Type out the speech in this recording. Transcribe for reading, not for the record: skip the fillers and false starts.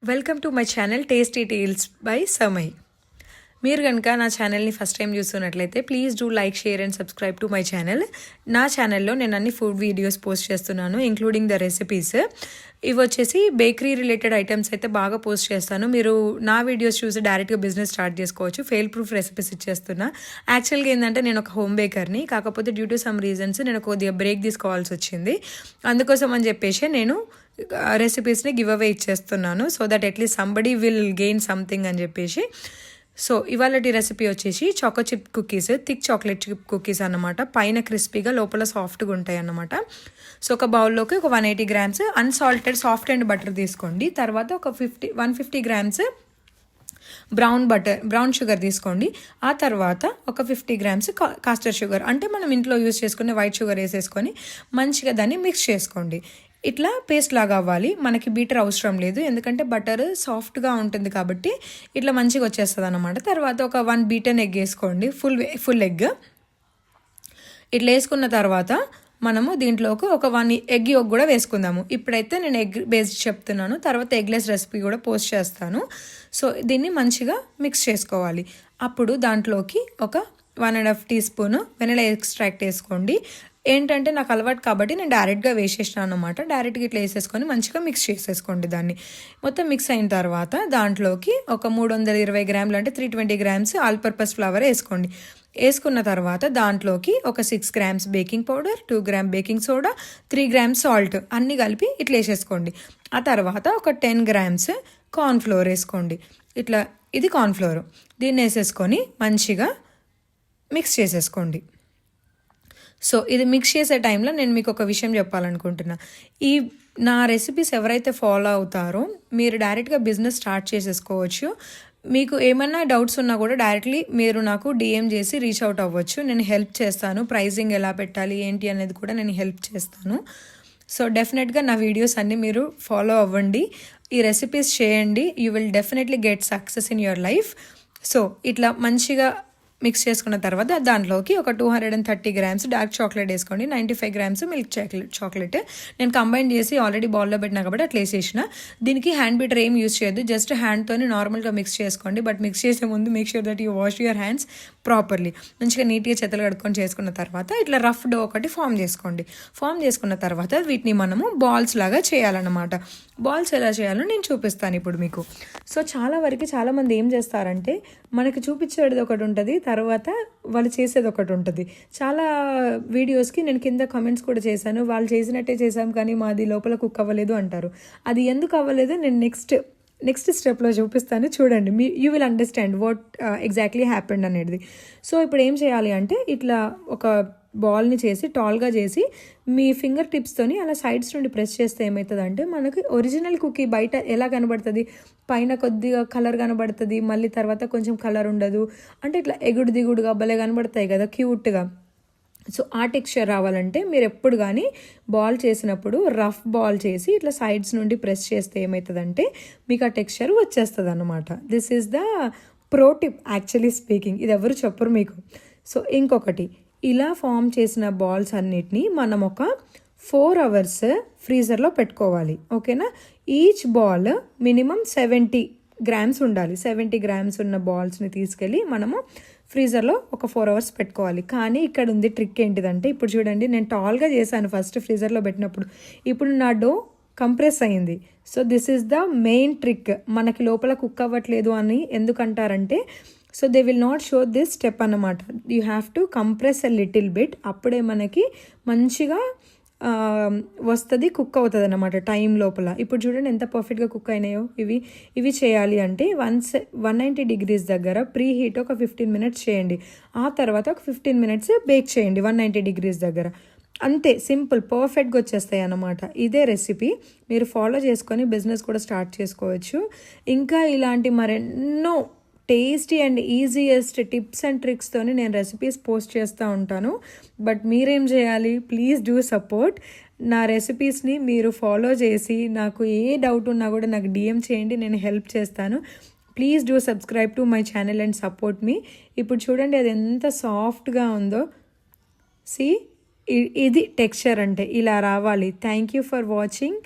Welcome to my channel tasty tales by Samay. మీరు కనుక నా ఛానల్ని ఫస్ట్ టైం చూస్తున్నట్లయితే please do like, share and subscribe to my channel. నా ఛానల్లో నేను అన్ని ఫుడ్ వీడియోస్ పోస్ట్ చేస్తున్నాను, ఇంక్లూడింగ్ ద రెసిపీస్. ఇవి వచ్చేసి బేకరీ రిలేటెడ్ ఐటమ్స్ అయితే బాగా పోస్ట్ చేస్తాను. మీరు నా వీడియోస్ చూసి డైరెక్ట్గా బిజినెస్ స్టార్ట్ చేసుకోవచ్చు. ఫెయిల్ ప్రూఫ్ రెసిపీస్ ఇచ్చేస్తున్నా. యాక్చువల్గా ఏంటంటే నేను ఒక హోమ్ బేకర్ని, కాకపోతే డ్యూ టు సమ్ రీజన్స్ నేను కొద్దిగా బ్రేక్ తీసుకోవాల్సి వచ్చింది. అందుకోసం అని చెప్పేసి నేను రెసిపీస్ని గివ్ అవే ఇచ్చేస్తున్నాను, so that at least somebody will gain something అని చెప్పేసి. సో ఇవాళ రెసిపీ వచ్చేసి choco chip cookies, thick chocolate chip cookies అన్నమాట. పైన క్రిస్పీగా లోపల సాఫ్ట్గా ఉంటాయి అన్నమాట. సో ఒక బౌల్లోకి ఒక 180 grams unsalted soft and butter తీసుకోండి. తర్వాత ఒక 150 grams బ్రౌన్ షుగర్ తీసుకోండి. ఆ తర్వాత ఒక 50 grams కాస్టర్ షుగర్, అంటే మనం ఇంట్లో యూజ్ చేసుకునే వైట్ షుగర్ వేసేసుకొని మంచిగా దాన్ని మిక్స్ చేసుకోండి. ఇట్లా పేస్ట్ లాగా అవ్వాలి. మనకి బీటర్ అవసరం లేదు, ఎందుకంటే బటర్ సాఫ్ట్గా ఉంటుంది కాబట్టి ఇట్లా మంచిగా వచ్చేస్తుంది అన్నమాట. తర్వాత ఒక 1 beaten egg వేసుకోండి, ఫుల్ ఎగ్. ఇట్లా వేసుకున్న తర్వాత మనము దీంట్లోకి ఒక 1 egg yolk కూడా వేసుకుందాము. ఇప్పుడైతే నేను ఎగ్ బేస్డ్ చెప్తున్నాను, తర్వాత ఎగ్లెస్ రెసిపీ కూడా పోస్ట్ చేస్తాను. సో దీన్ని మంచిగా మిక్స్ చేసుకోవాలి. అప్పుడు దాంట్లోకి ఒక 1.5 teaspoon వెనిలా ఎక్స్ట్రాక్ట్ వేసుకోండి. ఏంటంటే నాకు అలవాటు కాబట్టి నేను డైరెక్ట్గా వేసేసినాను అనమాట. డైరెక్ట్గా ఇట్లా వేసేసుకొని మంచిగా మిక్స్ చేసేసుకోండి. దాన్ని మొత్తం మిక్స్ అయిన తర్వాత దాంట్లోకి ఒక 320 grams అంటే 320 grams ఆల్ పర్పస్ ఫ్లవర్ వేసుకోండి. వేసుకున్న తర్వాత దాంట్లోకి ఒక 6 grams baking powder, 2 grams baking soda, 3 grams salt అన్నీ కలిపి ఇట్లా వేసేసుకోండి. ఆ తర్వాత ఒక 10 grams కార్న్ఫ్లోర్ వేసుకోండి. ఇట్లా ఇది కార్న్ఫ్లోర్, దీన్ని వేసేసుకొని మంచిగా మిక్స్ చేసేసుకోండి. సో ఇది మిక్స్ చేసే టైంలో నేను మీకు ఒక విషయం చెప్పాలనుకుంటున్నా. ఈ నా రెసిపీస్ ఎవరైతే ఫాలో అవుతారో మీరు డైరెక్ట్గా బిజినెస్ స్టార్ట్ చేసేసుకోవచ్చు. మీకు ఏమైనా డౌట్స్ ఉన్నా కూడా డైరెక్ట్లీ మీరు నాకు డిఎం చేసి రీచ్ అవుట్ అవ్వచ్చు. నేను హెల్ప్ చేస్తాను. ప్రైజింగ్ ఎలా పెట్టాలి ఏంటి అనేది కూడా నేను హెల్ప్ చేస్తాను. సో డెఫినెట్గా నా వీడియోస్ అన్నీ మీరు ఫాలో అవ్వండి, ఈ రెసిపీస్ చేయండి. You will definitely get success in your life. So ఇట్లా మంచిగా మిక్స్ చేసుకున్న తర్వాత దాంట్లోకి ఒక 230 grams డార్క్ చాక్లెట్ వేసుకోండి, 95 grams మిల్క్ చాక్లెట్. నేను కంబైన్ చేసి ఆల్రెడీ బౌల్లో పెట్టినా కాబట్టి అట్లా వేసేసిన. దీనికి హ్యాండ్ బీటర్ ఏం యూజ్ చేయొద్దు, జస్ట్ హ్యాండ్తోని నార్మల్గా మిక్స్ చేసుకోండి. బట్ మిక్స్ చేసే ముందు make sure that you wash your hands properly. మంచిగా నీట్గా చేతులు కడుక్కొని చేసుకున్న తర్వాత ఇట్లా రఫ్ డో ఒకటి ఫామ్ చేసుకోండి. ఫామ్ చేసుకున్న తర్వాత వీటిని మనము బాల్స్ లాగా చేయాలన్నమాట. బాల్స్ ఎలా చేయాలో నేను చూపిస్తాను ఇప్పుడు మీకు. సో చాలామంది ఏం చేస్తారంటే మనకి చూపించేది ఒకటి ఉంటుంది, తర్వాత వాళ్ళు చేసేది ఒకటి ఉంటుంది. చాలా వీడియోస్కి నేను కింద కామెంట్స్ కూడా చేశాను, వాళ్ళు చేసినట్టే చేశాం కానీ మాది లోపల కుక్ అవ్వలేదు అంటారు. అది ఎందుకు అవ్వలేదో నేను నెక్స్ట్ స్టెప్లో చూపిస్తాను, చూడండి. You will understand what exactly happened అనేది. సో ఇప్పుడు ఏం చేయాలి అంటే ఇట్లా ఒక బాల్ని చేసి టాల్గా చేసి మీ ఫింగర్ టిప్స్తోని అలా సైడ్స్ నుండి ప్రెస్ చేస్తే ఏమవుతుందంటే మనకి ఒరిజినల్ కుకీ బయట ఎలా కనబడుతుంది, పైన కొద్దిగా కలర్ కనబడుతుంది, మళ్ళీ తర్వాత కొంచెం కలర్ ఉండదు, అంటే ఇట్లా ఎగుడు దిగుడుగా భలే కనబడతాయి కదా, క్యూట్గా. సో ఆ టెక్స్చర్ రావాలంటే మీరు ఎప్పుడు కానీ బాల్ చేసినప్పుడు రఫ్ బాల్ చేసి ఇట్లా సైడ్స్ నుండి ప్రెస్ చేస్తే ఏమవుతుందంటే మీకు ఆ టెక్స్చర్ వచ్చేస్తుంది అన్నమాట. This is the pro tip actually speaking, ఇది ఎవరు చెప్పరు మీకు. సో ఇంకొకటి, ఇలా ఫామ్ చేసిన బాల్స్ అన్నిటినీ మనం ఒక 4 hours ఫ్రీజర్లో పెట్టుకోవాలి, ఓకేనా. ఈచ్ బాల్ మినిమం 70 grams ఉండాలి. 70 grams ఉన్న బాల్స్ని తీసుకెళ్ళి మనము ఫ్రీజర్లో ఒక 4 hours పెట్టుకోవాలి. కానీ ఇక్కడ ఉంది ట్రిక్ ఏంటిదంటే, ఇప్పుడు చూడండి నేను టాల్గా చేశాను ఫస్ట్ ఫ్రీజర్లో పెట్టినప్పుడు, ఇప్పుడు నా డో కంప్రెస్ అయింది. So this is the main trick. మనకి లోపల కుక్ అవ్వట్లేదు అని ఎందుకంటారంటే, so they will not show this step అన్నమాట. You have to compress a little bit, అప్పుడే మనకి మంచిగా వస్తుంది, కుక్ అవుతుంది అన్నమాట టైం లోపల. ఇప్పుడు చూడండి ఎంత పర్ఫెక్ట్గా కుక్ అయినాయో. ఇవి చేయాలి అంటే 190 degrees దగ్గర ప్రీ హీట్ ఒక 15 minutes చేయండి. ఆ తర్వాత ఒక 15 minutes బేక్ చేయండి 190 degrees దగ్గర. అంతే, సింపుల్, పర్ఫెక్ట్గా వచ్చేస్తాయి అన్నమాట. ఇదే రెసిపీ మీరు ఫాలో చేసుకొని బిజినెస్ కూడా స్టార్ట్ చేసుకోవచ్చు. ఇంకా ఇలాంటి మరెన్నో tasty and easiest tips and ట్రిక్స్తోని నేను రెసిపీస్ పోస్ట్ చేస్తూ ఉంటాను. బట్ మీరేం చేయాలి, ప్లీజ్ డూ సపోర్ట్. నా రెసిపీస్ని మీరు ఫాలో చేసి నాకు ఏ డౌట్ ఉన్నా కూడా నాకు డిఎం చేయండి, నేను హెల్ప్ చేస్తాను. Please do subscribe to my channel and support me. ఇప్పుడు చూడండి అది ఎంత సాఫ్ట్గా ఉందో. ఇది టెక్స్చర్ అంటే ఇలా రావాలి. Thank you for watching.